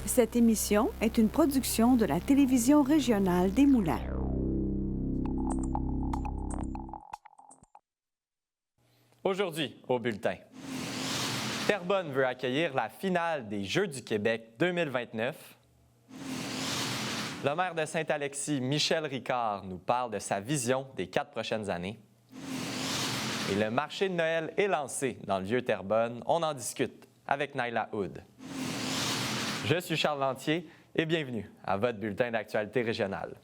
Cette émission est une production de la télévision régionale des Moulins. Aujourd'hui, au bulletin. Terrebonne veut accueillir la finale des Jeux du Québec 2029. Le maire de Saint-Alexis, Michel Ricard, nous parle de sa vision des 4 prochaines années. Et le marché de Noël est lancé dans le vieux Terrebonne. On en discute avec Naila Hood. Je suis Charles Lantier et bienvenue à votre bulletin d'actualité régionale.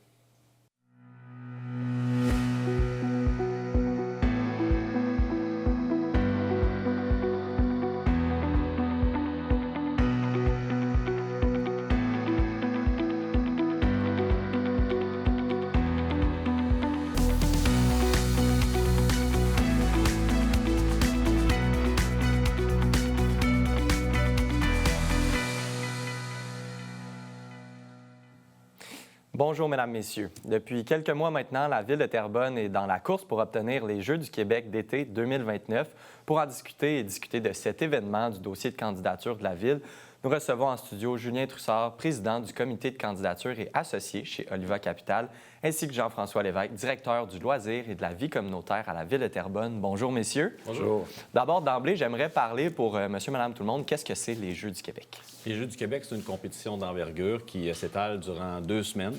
Bonjour, Mesdames, Messieurs. Depuis quelques mois maintenant, la Ville de Terrebonne est dans la course pour obtenir les Jeux du Québec d'été 2029. Pour en discuter et discuter de cet événement, du dossier de candidature de la Ville, nous recevons en studio Julien Troussard, président du comité de candidature et associé chez Oliva Capital, ainsi que Jean-François Lévesque, directeur du loisir et de la vie communautaire à la Ville de Terrebonne. Bonjour, messieurs. Bonjour. D'abord, d'emblée, j'aimerais parler pour monsieur, madame, tout le monde, qu'est-ce que c'est les Jeux du Québec? Les Jeux du Québec, c'est une compétition d'envergure qui s'étale durant 2 semaines.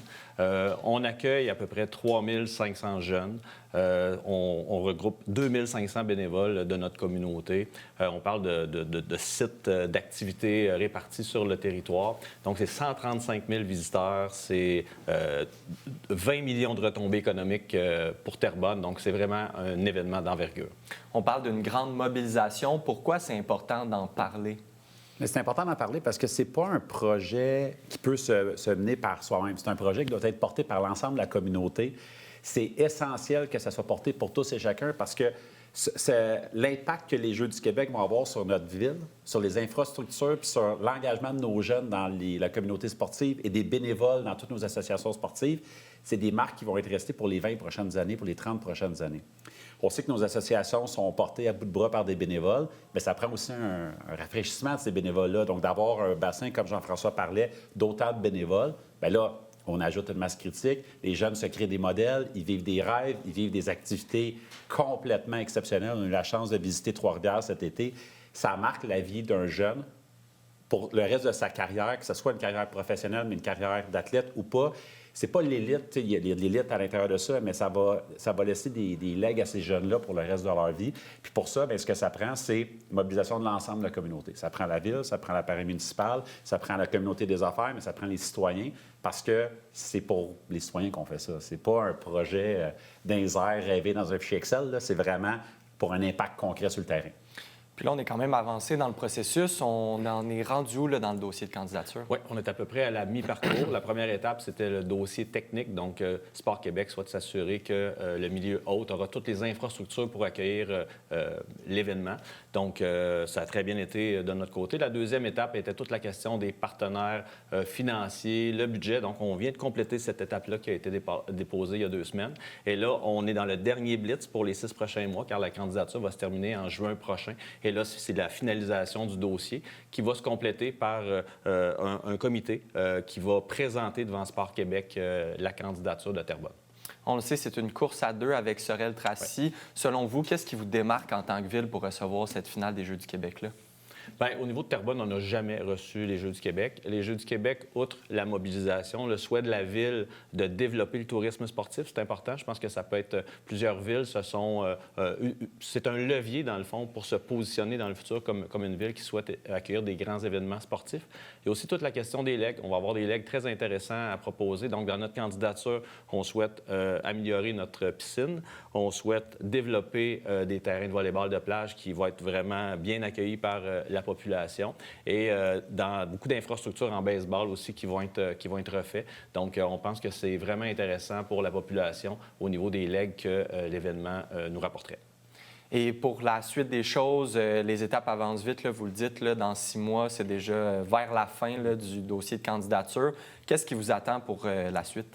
On accueille à peu près 3500 jeunes. On regroupe 2500 bénévoles de notre communauté. On parle de sites d'activités répartis sur le territoire. Donc, c'est 135 000 visiteurs. C'est 20 millions de retombées économiques pour Terrebonne. Donc, c'est vraiment un événement d'envergure. On parle d'une grande mobilisation. Pourquoi c'est important d'en parler? Mais c'est important d'en parler parce que c'est pas un projet qui peut se mener par soi-même. C'est un projet qui doit être porté par l'ensemble de la communauté. C'est essentiel que ça soit porté pour tous et chacun parce que l'impact que les Jeux du Québec vont avoir sur notre ville, sur les infrastructures, puis sur l'engagement de nos jeunes dans la communauté sportive et des bénévoles dans toutes nos associations sportives, c'est des marques qui vont être restées pour les 20 prochaines années, pour les 30 prochaines années. On sait que nos associations sont portées à bout de bras par des bénévoles, mais ça prend aussi un rafraîchissement de ces bénévoles-là. Donc, d'avoir un bassin, comme Jean-François parlait, d'autant de bénévoles, bien là, on ajoute une masse critique. Les jeunes se créent des modèles, ils vivent des rêves, ils vivent des activités complètement exceptionnelles. On a eu la chance de visiter Trois-Rivières cet été. Ça marque la vie d'un jeune pour le reste de sa carrière, que ce soit une carrière professionnelle, mais une carrière d'athlète ou pas. C'est pas l'élite, il y a de l'élite à l'intérieur de ça, mais ça va laisser des legs à ces jeunes-là pour le reste de leur vie. Puis pour ça, bien, ce que ça prend, c'est mobilisation de l'ensemble de la communauté. Ça prend la ville, ça prend l'appareil municipal, ça prend la communauté des affaires, mais ça prend les citoyens, parce que c'est pour les citoyens qu'on fait ça. C'est pas un projet dans les airs rêvé dans un fichier Excel, là. C'est vraiment pour un impact concret sur le terrain. Puis là, on est quand même avancé dans le processus. On en est rendu où là, dans le dossier de candidature? Oui, on est à peu près à la mi-parcours. La première étape, c'était le dossier technique. Donc, Sport Québec souhaite s'assurer que le milieu hôte aura toutes les infrastructures pour accueillir l'événement. Donc, ça a très bien été de notre côté. La deuxième étape était toute la question des partenaires financiers, le budget. Donc, on vient de compléter cette étape-là qui a été déposée il y a 2 semaines. Et là, on est dans le dernier blitz pour les 6 prochains mois, car la candidature va se terminer en juin prochain. Et là, c'est la finalisation du dossier qui va se compléter par un comité qui va présenter devant Sport Québec la candidature de Terrebonne. On le sait, c'est une course à 2 avec Sorel Tracy. Oui. Selon vous, qu'est-ce qui vous démarque en tant que ville pour recevoir cette finale des Jeux du Québec-là? Bien, au niveau de Terrebonne, on n'a jamais reçu les Jeux du Québec. Les Jeux du Québec, outre la mobilisation, le souhait de la ville de développer le tourisme sportif, c'est important. Je pense que ça peut être plusieurs villes. C'est un levier, dans le fond, pour se positionner dans le futur comme une ville qui souhaite accueillir des grands événements sportifs. Il y a aussi toute la question des legs. On va avoir des legs très intéressants à proposer. Donc, dans notre candidature, on souhaite améliorer notre piscine. On souhaite développer des terrains de volley-ball de plage qui vont être vraiment bien accueillis par la population et dans beaucoup d'infrastructures en baseball aussi qui vont être refaits. Donc, on pense que c'est vraiment intéressant pour la population au niveau des legs que l'événement nous rapporterait. Et pour la suite des choses, les étapes avancent vite, là, vous le dites, là, dans 6 mois, c'est déjà vers la fin là, du dossier de candidature. Qu'est-ce qui vous attend pour la suite?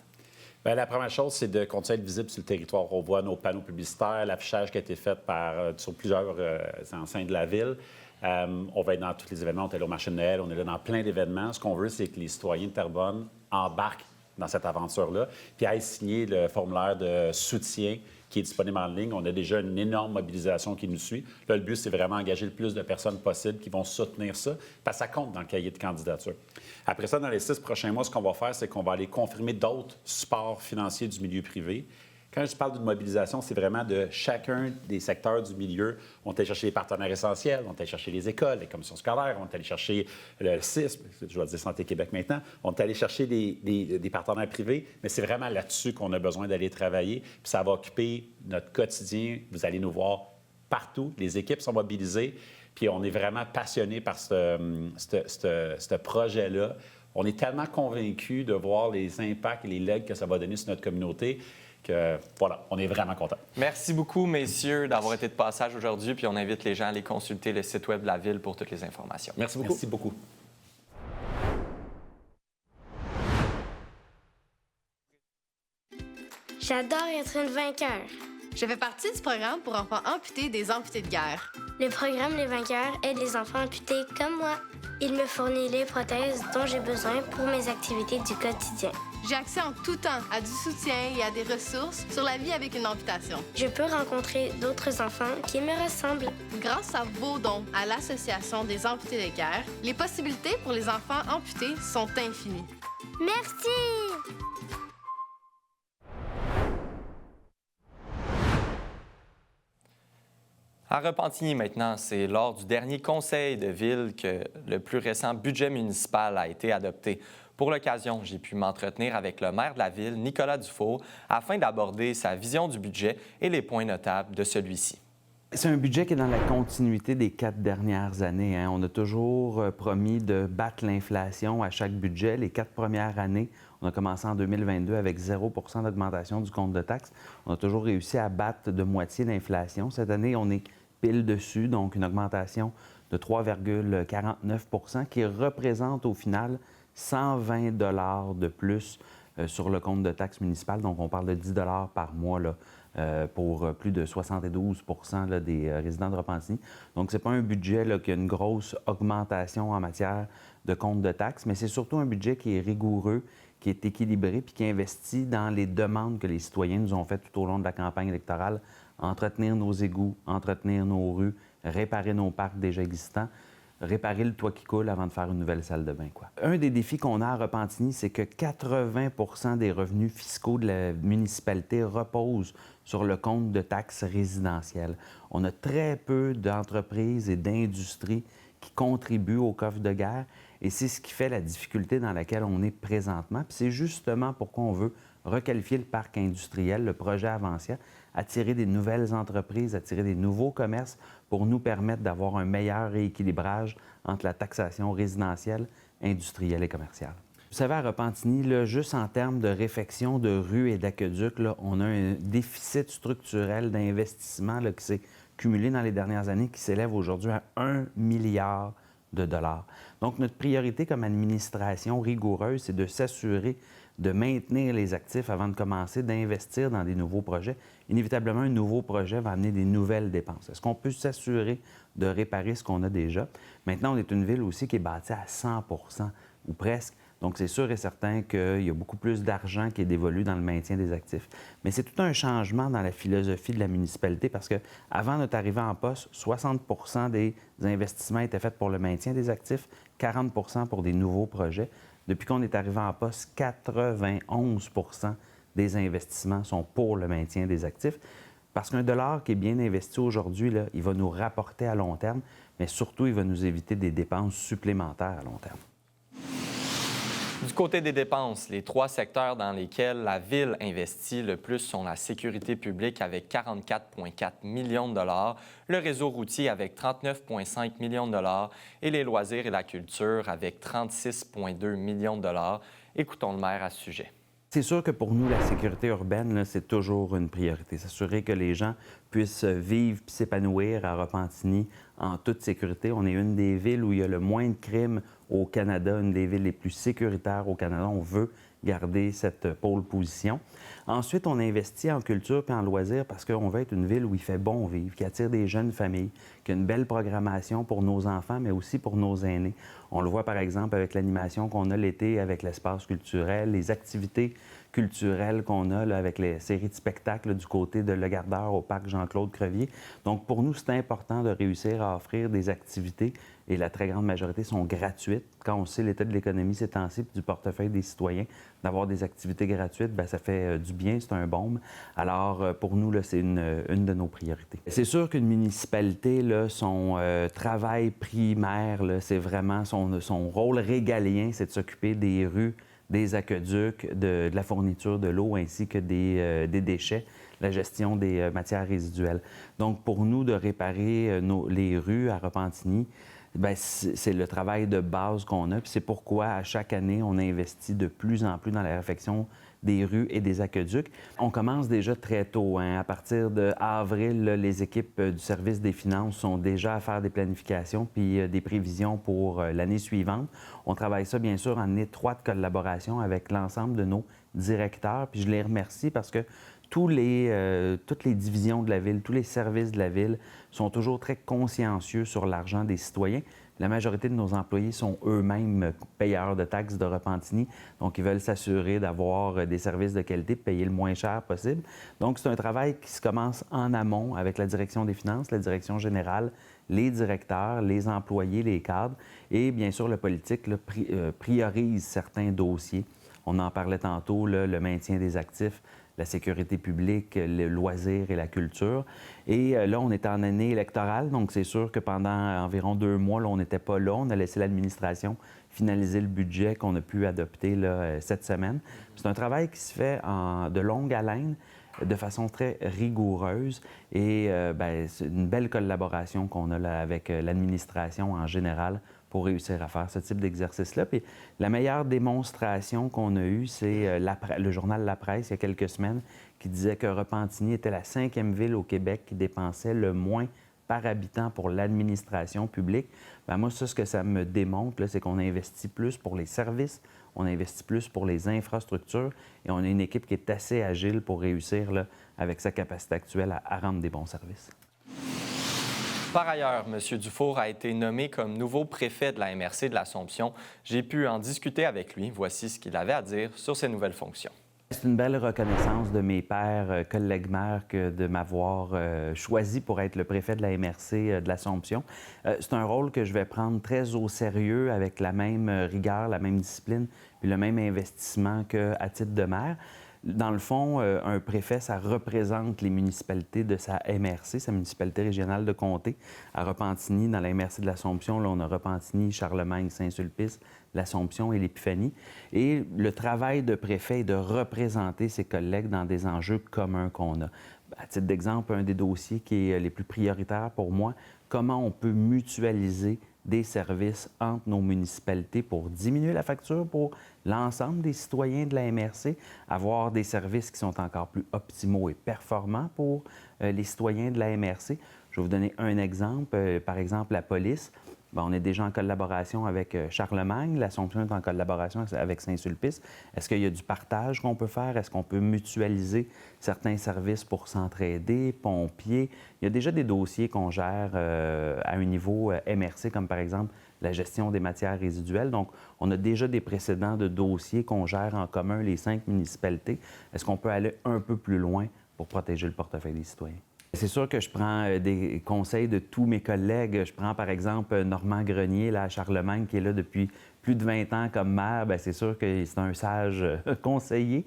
Bien, la première chose, c'est de continuer à être visible sur le territoire. On voit nos panneaux publicitaires, l'affichage qui a été fait sur plusieurs enseignes de la ville. On va être dans tous les événements. On est là au marché de Noël, on est là dans plein d'événements. Ce qu'on veut, c'est que les citoyens de Terrebonne embarquent dans cette aventure-là, puis aillent signer le formulaire de soutien qui est disponible en ligne. On a déjà une énorme mobilisation qui nous suit. Là, le but, c'est vraiment engager le plus de personnes possible qui vont soutenir ça, parce que ça compte dans le cahier de candidature. Après ça, dans les 6 prochains mois, ce qu'on va faire, c'est qu'on va aller confirmer d'autres supports financiers du milieu privé. Quand je parle d'une mobilisation, c'est vraiment de chacun des secteurs du milieu. On est allé chercher les partenaires essentiels, on est allé chercher les écoles, les commissions scolaires, on est allé chercher le CISP, je vais dire Santé Québec maintenant, on est allé chercher des partenaires privés, mais c'est vraiment là-dessus qu'on a besoin d'aller travailler. Puis ça va occuper notre quotidien. Vous allez nous voir partout. Les équipes sont mobilisées, puis on est vraiment passionnés par ce projet-là. On est tellement convaincus de voir les impacts et les legs que ça va donner sur notre communauté que, voilà, on est vraiment contents. Merci beaucoup, messieurs, d'avoir été de passage aujourd'hui. Puis on invite les gens à aller consulter le site Web de la Ville pour toutes les informations. Merci beaucoup. Merci beaucoup. J'adore être une vainqueur. Je fais partie du programme pour enfants amputés des amputés de guerre. Le programme Les Vainqueurs aide les enfants amputés comme moi. Il me fournit les prothèses dont j'ai besoin pour mes activités du quotidien. J'ai accès en tout temps à du soutien et à des ressources sur la vie avec une amputation. Je peux rencontrer d'autres enfants qui me ressemblent. Grâce à vos dons à l'Association des amputés de guerre, les possibilités pour les enfants amputés sont infinies. Merci! À Repentigny maintenant, c'est lors du dernier conseil de ville que le plus récent budget municipal a été adopté. Pour l'occasion, j'ai pu m'entretenir avec le maire de la ville, Nicolas Dufour, afin d'aborder sa vision du budget et les points notables de celui-ci. C'est un budget qui est dans la continuité des 4 dernières années. Hein. On a toujours promis de battre l'inflation à chaque budget. Les 4 premières années, on a commencé en 2022 avec 0 % d'augmentation du compte de taxes. On a toujours réussi à battre de moitié l'inflation. Cette année, on est pile dessus, donc une augmentation de 3,49 % qui représente au final 120 $ de plus sur le compte de taxes municipales. Donc, on parle de 10 $ par mois là, pour plus de 72 % là, des résidents de Repentigny. Donc, ce n'est pas un budget là, qui a une grosse augmentation en matière de compte de taxes, mais c'est surtout un budget qui est rigoureux, qui est équilibré puis qui investit dans les demandes que les citoyens nous ont faites tout au long de la campagne électorale. Entretenir nos égouts, entretenir nos rues, réparer nos parcs déjà existants, réparer le toit qui coule avant de faire une nouvelle salle de bain, quoi. Un des défis qu'on a à Repentigny, c'est que 80 % des revenus fiscaux de la municipalité reposent sur le compte de taxes résidentielles. On a très peu d'entreprises et d'industries qui contribuent au coffre de guerre et c'est ce qui fait la difficulté dans laquelle on est présentement. Puis c'est justement pourquoi on veut requalifier le parc industriel, le projet Avancia, attirer des nouvelles entreprises, attirer des nouveaux commerces pour nous permettre d'avoir un meilleur rééquilibrage entre la taxation résidentielle, industrielle et commerciale. Vous savez, à Repentigny, là, juste en termes de réfection de rues et d'aqueducs, là, on a un déficit structurel d'investissement là, qui s'est cumulé dans les dernières années, qui s'élève aujourd'hui à 1 milliard de dollars. Donc, notre priorité comme administration rigoureuse, c'est de s'assurer de maintenir les actifs avant de commencer d'investir dans des nouveaux projets. Inévitablement, un nouveau projet va amener des nouvelles dépenses. Est-ce qu'on peut s'assurer de réparer ce qu'on a déjà? Maintenant, on est une ville aussi qui est bâtie à 100 % ou presque. Donc, c'est sûr et certain qu'il y a beaucoup plus d'argent qui est dévolu dans le maintien des actifs. Mais c'est tout un changement dans la philosophie de la municipalité parce qu'avant notre arrivée en poste, 60 % des investissements étaient faits pour le maintien des actifs, 40 % pour des nouveaux projets. Depuis qu'on est arrivé en poste, 91 % des investissements sont pour le maintien des actifs. Parce qu'un dollar qui est bien investi aujourd'hui, là, il va nous rapporter à long terme, mais surtout, il va nous éviter des dépenses supplémentaires à long terme. Du côté des dépenses, les 3 secteurs dans lesquels la Ville investit le plus sont la sécurité publique avec 44,4 millions de dollars, le réseau routier avec 39,5 millions de dollars et les loisirs et la culture avec 36,2 millions de dollars. Écoutons le maire à ce sujet. C'est sûr que pour nous, la sécurité urbaine, là, c'est toujours une priorité. S'assurer que les gens puissent vivre et s'épanouir à Repentigny en toute sécurité. On est une des villes où il y a le moins de crimes au Canada, une des villes les plus sécuritaires au Canada. On veut garder cette pôle position. Ensuite, on investit en culture et en loisirs parce qu'on veut être une ville où il fait bon vivre, qui attire des jeunes familles, qui a une belle programmation pour nos enfants, mais aussi pour nos aînés. On le voit, par exemple, avec l'animation qu'on a l'été avec l'espace culturel, les activités culturelles qu'on a là, avec les séries de spectacles du côté de Le Gardeur au parc Jean-Claude Crevier. Donc, pour nous, c'est important de réussir à offrir des activités et la très grande majorité sont gratuites. Quand on sait l'état de l'économie ces temps-ci, puis du portefeuille des citoyens, d'avoir des activités gratuites, bien, ça fait du bien, c'est un baume. Alors, pour nous, là, c'est une de nos priorités. C'est sûr qu'une municipalité, là, son travail primaire, là, c'est vraiment son rôle régalien, c'est de s'occuper des rues, des aqueducs, de la fourniture de l'eau ainsi que des déchets, la gestion des matières résiduelles. Donc, pour nous, de réparer les rues à Repentigny, bien, c'est le travail de base qu'on a. Puis c'est pourquoi, à chaque année, on investit de plus en plus dans la réfection des rues et des aqueducs. On commence déjà très tôt. Hein. À partir d'avril, les équipes du service des finances sont déjà à faire des planifications puis des prévisions pour l'année suivante. On travaille ça, bien sûr, en étroite collaboration avec l'ensemble de nos directeurs. Puis je les remercie parce que toutes les divisions de la Ville, tous les services de la Ville sont toujours très consciencieux sur l'argent des citoyens. La majorité de nos employés sont eux-mêmes payeurs de taxes de Repentigny, donc ils veulent s'assurer d'avoir des services de qualité, payer le moins cher possible. Donc, c'est un travail qui se commence en amont avec la direction des finances, la direction générale, les directeurs, les employés, les cadres, et bien sûr, le politique là, priorise certains dossiers. On en parlait tantôt, là, le maintien des actifs, la sécurité publique, le loisir et la culture. Et là, on est en année électorale, donc c'est sûr que pendant environ 2 mois, là, on n'était pas là. On a laissé l'administration finaliser le budget qu'on a pu adopter là, cette semaine. C'est un travail qui se fait de longue haleine, de façon très rigoureuse. Et bien, c'est une belle collaboration qu'on a là, avec l'administration en général pour réussir à faire ce type d'exercice-là. Puis la meilleure démonstration qu'on a eue, c'est le journal La Presse, il y a quelques semaines, qui disait que Repentigny était la 5e ville au Québec qui dépensait le moins par habitant pour l'administration publique. Bien, moi, ce que ça me démontre, là, c'est qu'on investit plus pour les services, on investit plus pour les infrastructures et on a une équipe qui est assez agile pour réussir, là, avec sa capacité actuelle, à rendre des bons services. Par ailleurs, M. Dufour a été nommé comme nouveau préfet de la MRC de l'Assomption. J'ai pu en discuter avec lui. Voici ce qu'il avait à dire sur ses nouvelles fonctions. C'est une belle reconnaissance de mes pairs, collègues maires, que de m'avoir choisi pour être le préfet de la MRC de l'Assomption. C'est un rôle que je vais prendre très au sérieux, avec la même rigueur, la même discipline, puis le même investissement qu'à titre de maire. Dans le fond, un préfet, ça représente les municipalités de sa MRC, sa municipalité régionale de comté. À Repentigny, dans la MRC de l'Assomption, là, on a Repentigny, Charlemagne, Saint-Sulpice, l'Assomption et l'Épiphanie. Et le travail de préfet est de représenter ses collègues dans des enjeux communs qu'on a. À titre d'exemple, un des dossiers qui est les plus prioritaires pour moi, comment on peut mutualiser des services entre nos municipalités pour diminuer la facture pour l'ensemble des citoyens de la MRC, avoir des services qui sont encore plus optimaux et performants pour les citoyens de la MRC. Je vais vous donner un exemple. Par exemple, la police. Bien, on est déjà en collaboration avec Charlemagne. L'Assomption est en collaboration avec Saint-Sulpice. Est-ce qu'il y a du partage qu'on peut faire? Est-ce qu'on peut mutualiser certains services pour s'entraider? Pompiers? Il y a déjà des dossiers qu'on gère à un niveau MRC, comme par exemple la gestion des matières résiduelles. Donc, on a déjà des précédents de dossiers qu'on gère en commun, les 5 municipalités. Est-ce qu'on peut aller un peu plus loin pour protéger le portefeuille des citoyens? C'est sûr que je prends des conseils de tous mes collègues. Je prends, par exemple, Normand Grenier, là, à Charlemagne, qui est là depuis plus de 20 ans comme maire. Bien, c'est sûr que c'est un sage conseiller.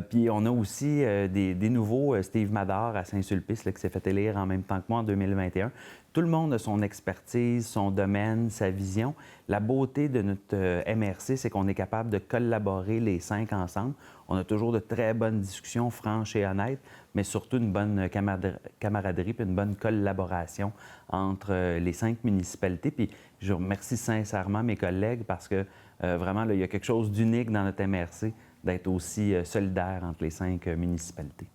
Puis on a aussi des nouveaux, Steve Mador à Saint-Sulpice, là, qui s'est fait élire en même temps que moi en 2021. Tout le monde a son expertise, son domaine, sa vision. La beauté de notre MRC, c'est qu'on est capable de collaborer les 5 ensemble. On a toujours de très bonnes discussions franches et honnêtes, mais surtout une bonne camaraderie puis une bonne collaboration entre les 5 municipalités. Puis je remercie sincèrement mes collègues parce que vraiment, là, il y a quelque chose d'unique dans notre MRC d'être aussi solidaire entre les 5 municipalités.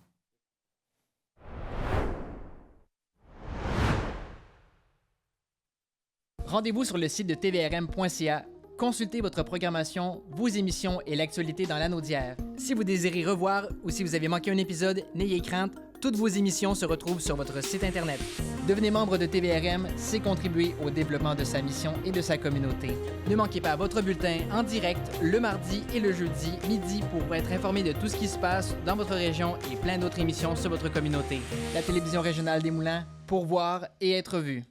Rendez-vous sur le site de tvrm.ca. Consultez votre programmation, vos émissions et l'actualité dans l'anneau d'hier. Si vous désirez revoir ou si vous avez manqué un épisode, n'ayez crainte, toutes vos émissions se retrouvent sur votre site Internet. Devenez membre de TVRM, c'est contribuer au développement de sa mission et de sa communauté. Ne manquez pas votre bulletin en direct le mardi et le jeudi midi pour être informé de tout ce qui se passe dans votre région et plein d'autres émissions sur votre communauté. La télévision régionale des Moulins, pour voir et être vu.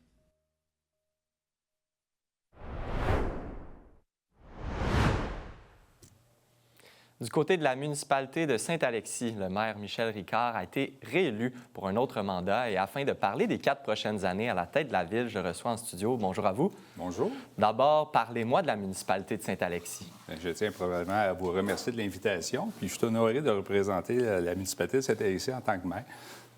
Du côté de la municipalité de Saint-Alexis, le maire Michel Ricard a été réélu pour un autre mandat et afin de parler des 4 prochaines années à la tête de la ville, je reçois en studio. Bonjour à vous. Bonjour. D'abord, parlez-moi de la municipalité de Saint-Alexis. Je tiens probablement à vous remercier de l'invitation. Puis je suis honoré de représenter la municipalité de Saint-Alexis en tant que maire.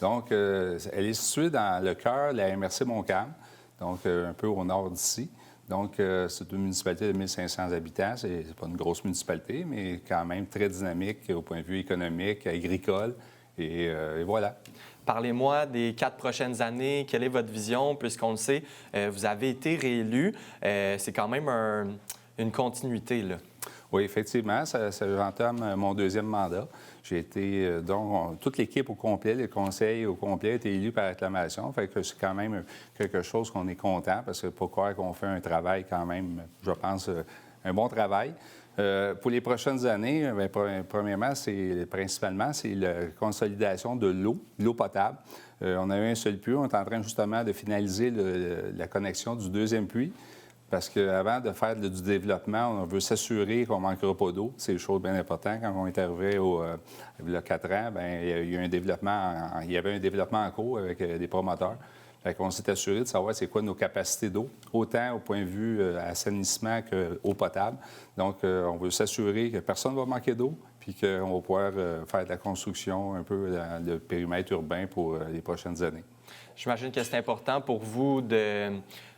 Donc, elle est située dans le cœur de la MRC Montcalm, donc un peu au nord d'ici. Donc, c'est une municipalité de 1500 habitants. C'est pas une grosse municipalité, mais quand même très dynamique au point de vue économique, agricole. Et voilà. Parlez-moi des 4 prochaines années. Quelle est votre vision? Puisqu'on le sait, vous avez été réélu. C'est quand même une continuité, là. Oui, effectivement. J'entame mon 2e mandat. J'ai été, toute l'équipe au complet, le conseil au complet a été élu par acclamation. Fait que c'est quand même quelque chose qu'on est content parce que pour croire qu'on fait un travail quand même, je pense, un bon travail. Pour les prochaines années, premièrement, principalement, c'est la consolidation de l'eau potable. On a eu un seul puits. On est en train justement de finaliser la connexion du 2e puits. Parce qu'avant de faire du développement, on veut s'assurer qu'on ne manquera pas d'eau. C'est une chose bien importante. Quand on est arrivé il y a 4 ans, bien, il y a eu il y avait un développement en cours avec des promoteurs. Fait qu'on s'est assuré de savoir c'est quoi nos capacités d'eau, autant au point de vue assainissement qu'eau potable. Donc, on veut s'assurer que personne ne va manquer d'eau puis qu'on va pouvoir faire de la construction un peu dans le périmètre urbain pour les prochaines années. J'imagine que c'est important pour vous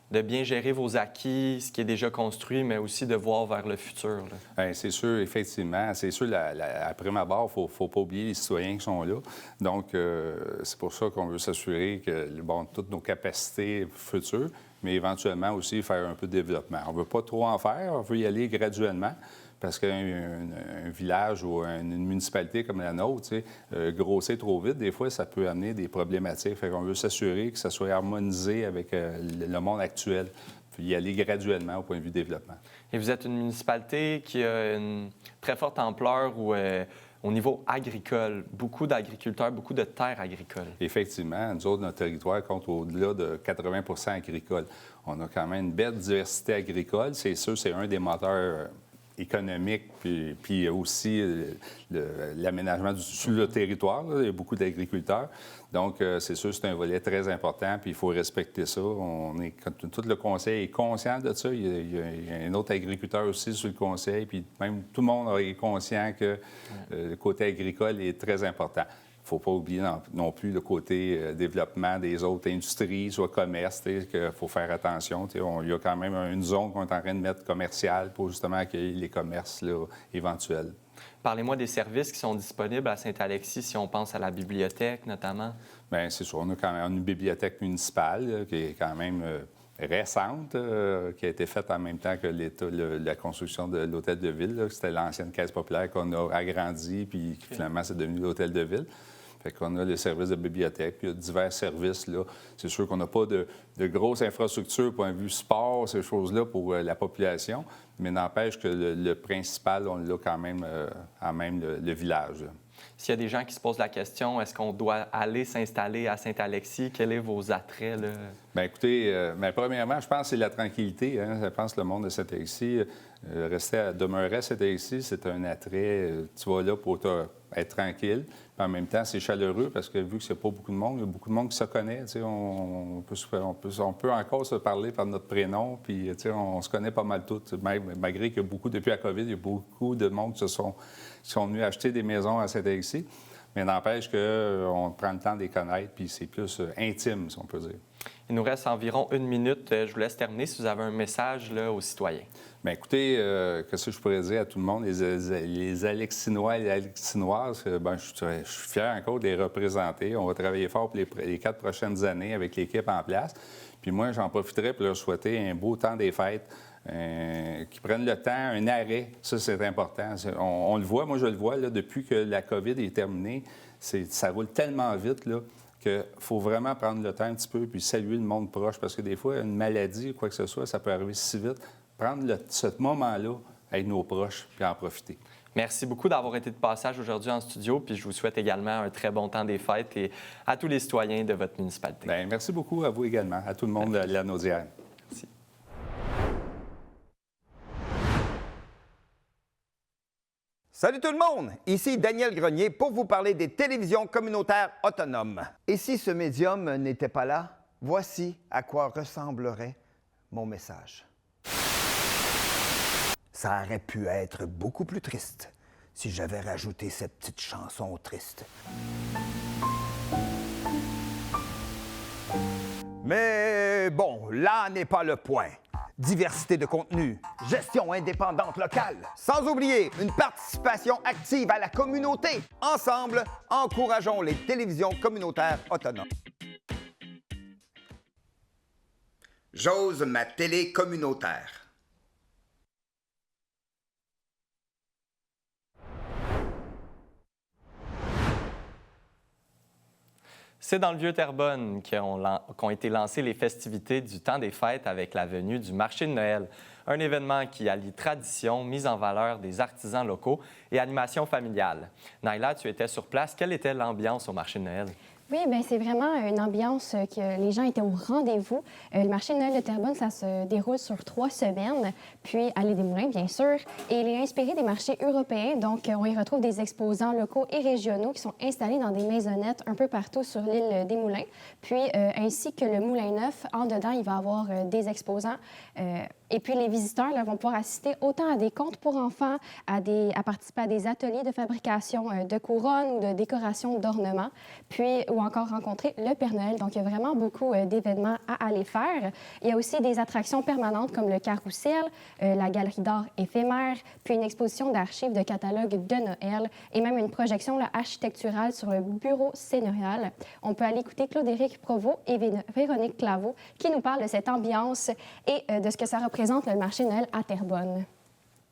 de bien gérer vos acquis, ce qui est déjà construit, mais aussi de voir vers le futur. Bien, c'est sûr, effectivement. C'est sûr, après ma barre, il ne faut pas oublier les citoyens qui sont là. Donc, c'est pour ça qu'on veut s'assurer que, toutes nos capacités futures, mais éventuellement aussi faire un peu de développement. On ne veut pas trop en faire, on veut y aller graduellement. Parce qu'un village ou une municipalité comme la nôtre, grossir trop vite, des fois, ça peut amener des problématiques. Fait qu'on veut s'assurer que ça soit harmonisé avec le monde actuel, puis y aller graduellement au point de vue développement. Et vous êtes une municipalité qui a une très forte ampleur au niveau agricole. Beaucoup d'agriculteurs, beaucoup de terres agricoles. Effectivement, nous autres, notre territoire compte au-delà de 80 agricole. On a quand même une belle diversité agricole. C'est sûr, c'est un des moteurs économique, puis aussi l'aménagement sur le territoire. Là, il y a beaucoup d'agriculteurs. Donc, c'est sûr, c'est un volet très important, puis il faut respecter ça. Tout le conseil est conscient de ça. Il y a un autre agriculteur aussi sur le conseil, puis même tout le monde est conscient que le côté agricole est très important. Il ne faut pas oublier non plus le côté développement des autres industries, soit commerce, qu'il faut faire attention. Il y a quand même une zone qu'on est en train de mettre commerciale pour justement accueillir les commerces là, éventuels. Parlez-moi des services qui sont disponibles à Saint-Alexis, si on pense à la bibliothèque notamment. Bien, c'est sûr. On a quand même une bibliothèque municipale qui est quand même récente, qui a été faite en même temps que la construction de l'hôtel de ville. C'était l'ancienne caisse populaire qu'on a agrandie, puis finalement, c'est devenu l'hôtel de ville. Fait qu'on a les services de bibliothèque, puis il y a divers services. Là. C'est sûr qu'on n'a pas de grosses infrastructures, point de vue sport, ces choses-là, pour la population, mais n'empêche que le principal, on l'a quand même à même le village. Là. S'il y a des gens qui se posent la question, est-ce qu'on doit aller s'installer à Saint-Alexis? Quels sont vos attraits, là? Bien, écoutez, premièrement, je pense que c'est la tranquillité. Hein? Je pense que le monde de Saint-Alexis, demeurer à Saint-Alexis, c'est un attrait. Tu vas là pour être tranquille. Puis en même temps, c'est chaleureux parce que vu que c'est pas beaucoup de monde, il y a beaucoup de monde qui se connaît. On peut encore se parler par notre prénom, puis on se connaît pas mal tous. Malgré qu'il y a beaucoup, depuis la COVID, il y a beaucoup de monde qui sont venus acheter des maisons à Saint-Alexis. mais n'empêche qu'on prend le temps de les connaître, puis c'est plus intime, si on peut dire. Il nous reste environ 1 minute. Je vous laisse terminer si vous avez un message là, aux citoyens. Bien, écoutez, qu'est-ce que je pourrais dire à tout le monde, les Alexinois et les Alexinoises, bien, je suis fier encore de les représenter. On va travailler fort pour les 4 prochaines années avec l'équipe en place. Puis moi, j'en profiterai pour leur souhaiter un beau temps des fêtes, qu'ils prennent le temps, un arrêt. Ça, c'est important. On le voit, moi, je le vois, là, depuis que la COVID est terminée, ça roule tellement vite, là, qu'il faut vraiment prendre le temps un petit peu puis saluer le monde proche, parce que des fois, une maladie ou quoi que ce soit, ça peut arriver si vite. Prendre ce moment-là avec nos proches puis en profiter. Merci beaucoup d'avoir été de passage aujourd'hui en studio, puis je vous souhaite également un très bon temps des fêtes et à tous les citoyens de votre municipalité. Bien, merci beaucoup à vous également, à tout le monde de la Naudière. Merci. Salut tout le monde! Ici Daniel Grenier pour vous parler des télévisions communautaires autonomes. Et si ce médium n'était pas là, voici à quoi ressemblerait mon message. Ça aurait pu être beaucoup plus triste si j'avais rajouté cette petite chanson triste. Mais bon, là n'est pas le point. Diversité de contenu, gestion indépendante locale, sans oublier une participation active à la communauté. Ensemble, encourageons les télévisions communautaires autonomes. J'ose ma télé communautaire. C'est dans le Vieux-Terrebonne qu'ont été lancées les festivités du temps des fêtes avec la venue du marché de Noël. Un événement qui allie tradition, mise en valeur des artisans locaux et animation familiale. Naila, tu étais sur place. Quelle était l'ambiance au marché de Noël? Oui, bien, c'est vraiment une ambiance que les gens étaient au rendez-vous. Le marché de Noël de Terrebonne, ça se déroule sur 3 semaines, puis à l'île des Moulins, bien sûr. Et il est inspiré des marchés européens, donc on y retrouve des exposants locaux et régionaux qui sont installés dans des maisonnettes un peu partout sur l'île des Moulins. Puis, ainsi que le Moulin Neuf, en dedans, il va y avoir des exposants. Et puis, les visiteurs là, vont pouvoir assister autant à des contes pour enfants, à participer à des ateliers de fabrication de couronnes ou de décoration d'ornements, puis ou encore rencontrer le Père Noël. Donc, il y a vraiment beaucoup d'événements à aller faire. Il y a aussi des attractions permanentes comme le carrousel, la galerie d'art éphémère, puis une exposition d'archives de catalogues de Noël et même une projection là, architecturale sur le bureau seigneurial. On peut aller écouter Claude-Éric Provost et Véronique Claveau qui nous parlent de cette ambiance et de ce que ça représente le marché de Noël à Terrebonne.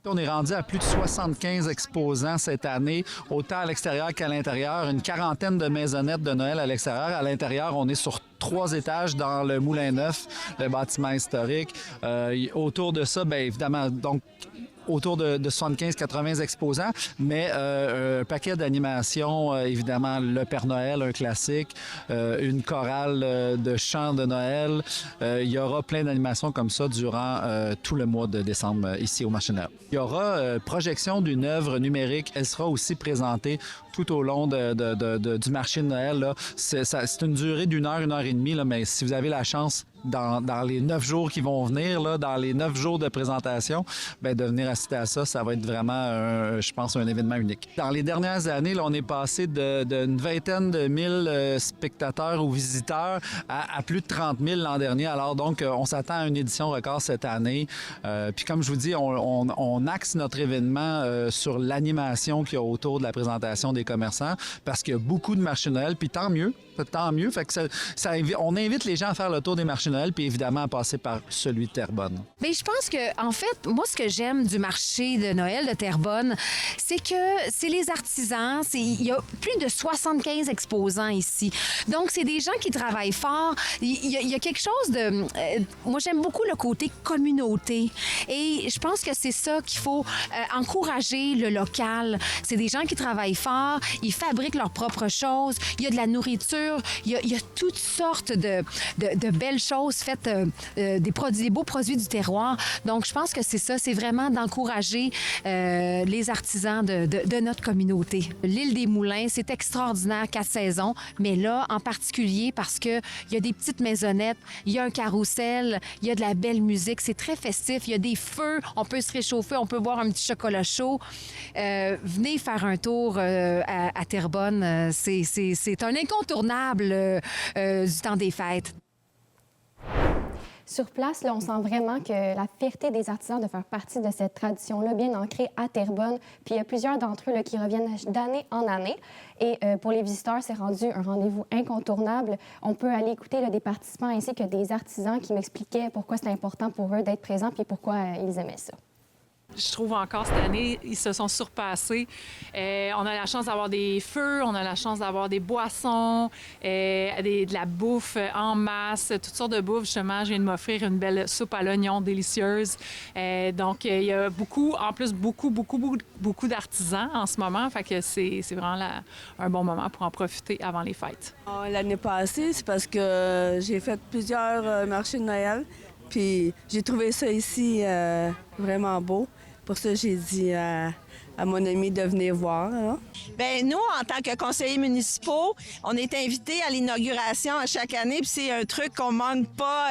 On est rendu à plus de 75 exposants cette année, autant à l'extérieur qu'à l'intérieur. Une quarantaine de maisonnettes de Noël à l'extérieur. À l'intérieur, on est sur 3 étages dans le Moulin Neuf, le bâtiment historique. Autour de ça, bien évidemment, donc autour de 75-80 exposants, mais un paquet d'animations, évidemment, le Père Noël, un classique, une chorale de chants de Noël. Il y aura plein d'animations comme ça durant tout le mois de décembre ici au marché de Noël. Il y aura projection d'une œuvre numérique. Elle sera aussi présentée tout au long du marché de Noël. Là. C'est une durée d'1 heure, 1 heure et demie, là, mais si vous avez la chance dans les 9 jours qui vont venir, là, dans les 9 jours de présentation, bien, de venir assister à ça, ça va être vraiment, je pense, un événement unique. Dans les dernières années, là, on est passé d'une vingtaine de mille spectateurs ou visiteurs à plus de 30 000 l'an dernier. Alors, donc, on s'attend à une édition record cette année. Puis, comme je vous dis, on axe notre événement sur l'animation qu'il y a autour de la présentation des commerçants parce qu'il y a beaucoup de marchés de Noël, puis tant mieux. Fait que on invite les gens à faire le tour des marchés de Noël, puis évidemment à passer par celui de Terrebonne. Bien, je pense que, en fait, moi, ce que j'aime du marché de Noël de Terrebonne, c'est que c'est les artisans. Il y a plus de 75 exposants ici. Donc, c'est des gens qui travaillent fort. Il y a quelque chose de... moi, j'aime beaucoup le côté communauté. Et je pense que c'est ça qu'il faut encourager, le local. C'est des gens qui travaillent fort, ils fabriquent leurs propres choses, il y a de la nourriture, il y a toutes sortes de belles choses choses faites, des beaux produits du terroir. Donc, je pense que c'est ça, c'est vraiment d'encourager les artisans de notre communauté. L'île des Moulins, c'est extraordinaire, 4 saisons, mais là, en particulier parce qu'il y a des petites maisonnettes, il y a un carrousel, il y a de la belle musique, c'est très festif, il y a des feux, on peut se réchauffer, on peut boire un petit chocolat chaud. Venez faire un tour à Terrebonne, c'est un incontournable du temps des fêtes. Sur place, là, on sent vraiment que la fierté des artisans de faire partie de cette tradition-là bien ancrée à Terrebonne. Puis il y a plusieurs d'entre eux là, qui reviennent d'année en année. Et pour les visiteurs, c'est rendu un rendez-vous incontournable. On peut aller écouter là, des participants ainsi que des artisans qui m'expliquaient pourquoi c'est important pour eux d'être présents puis pourquoi ils aimaient ça. Je trouve encore cette année, ils se sont surpassés. On a la chance d'avoir des feux, on a la chance d'avoir des boissons, de la bouffe en masse, toutes sortes de bouffe. Justement, je viens de m'offrir une belle soupe à l'oignon délicieuse. Donc, il y a beaucoup d'artisans en ce moment. Fait que c'est vraiment un bon moment pour en profiter avant les fêtes. L'année passée, c'est parce que j'ai fait plusieurs marchés de Noël. Puis j'ai trouvé ça ici vraiment beau. Pour ça, j'ai dit à mon ami de venir voir. Hein. Bien, nous, en tant que conseillers municipaux, on est invités à l'inauguration à chaque année. Puis c'est un truc qu'on manque pas.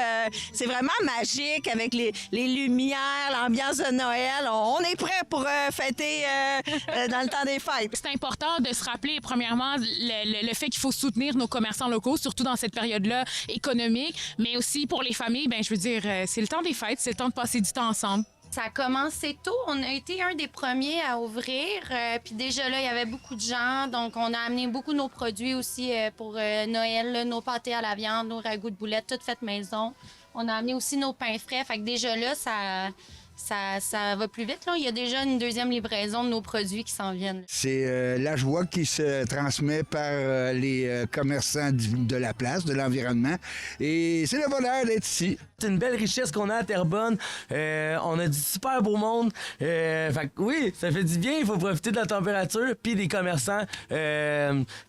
C'est vraiment magique avec les lumières, l'ambiance de Noël. On est prêts pour fêter dans le temps des fêtes. C'est important de se rappeler, premièrement, le fait qu'il faut soutenir nos commerçants locaux, surtout dans cette période-là économique, mais aussi pour les familles. Bien, je veux dire, c'est le temps des fêtes, c'est le temps de passer du temps ensemble. Ça a commencé tôt. On a été un des premiers à ouvrir. Puis déjà là, il y avait beaucoup de gens. Donc, on a amené beaucoup de nos produits aussi pour Noël. Là, nos pâtés à la viande, nos ragoûts de boulettes, toutes faites maison. On a amené aussi nos pains frais. Fait que déjà là, ça va plus vite. Là. Il y a déjà une deuxième livraison de nos produits qui s'en viennent. C'est la joie qui se transmet par les commerçants de la place, de l'environnement. Et c'est le bonheur d'être ici. C'est une belle richesse qu'on a à Terrebonne. On a du super beau monde. Fait que oui, ça fait du bien. Il faut profiter de la température puis des commerçants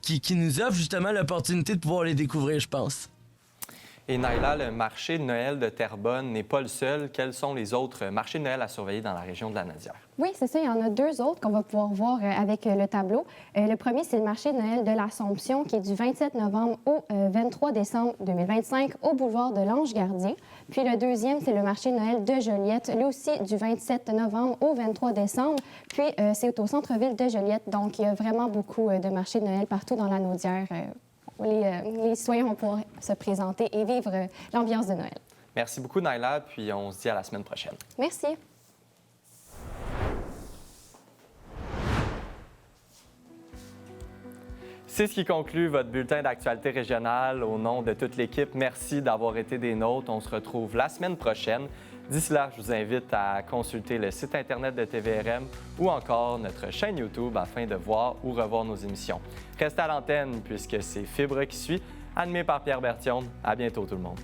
qui nous offrent justement l'opportunité de pouvoir les découvrir, je pense. Et Naila, le marché de Noël de Terrebonne n'est pas le seul. Quels sont les autres marchés de Noël à surveiller dans la région de la Naudière? Oui, c'est ça. Il y en a 2 autres qu'on va pouvoir voir avec le tableau. Le premier, c'est le marché de Noël de l'Assomption qui est du 27 novembre au 23 décembre 2025 au boulevard de l'Ange-Gardien. Puis le deuxième, c'est le marché de Noël de Joliette, lui aussi du 27 novembre au 23 décembre. Puis c'est au centre-ville de Joliette. Donc, il y a vraiment beaucoup de marchés de Noël partout dans la Naudière. Les citoyens vont pouvoir se présenter et vivre l'ambiance de Noël. Merci beaucoup, Naila, puis on se dit à la semaine prochaine. Merci. C'est ce qui conclut votre bulletin d'actualité régionale. Au nom de toute l'équipe, merci d'avoir été des nôtres. On se retrouve la semaine prochaine. D'ici là, je vous invite à consulter le site Internet de TVRM ou encore notre chaîne YouTube afin de voir ou revoir nos émissions. Restez à l'antenne puisque c'est Fibre qui suit, animé par Pierre Berthiaume. À bientôt tout le monde.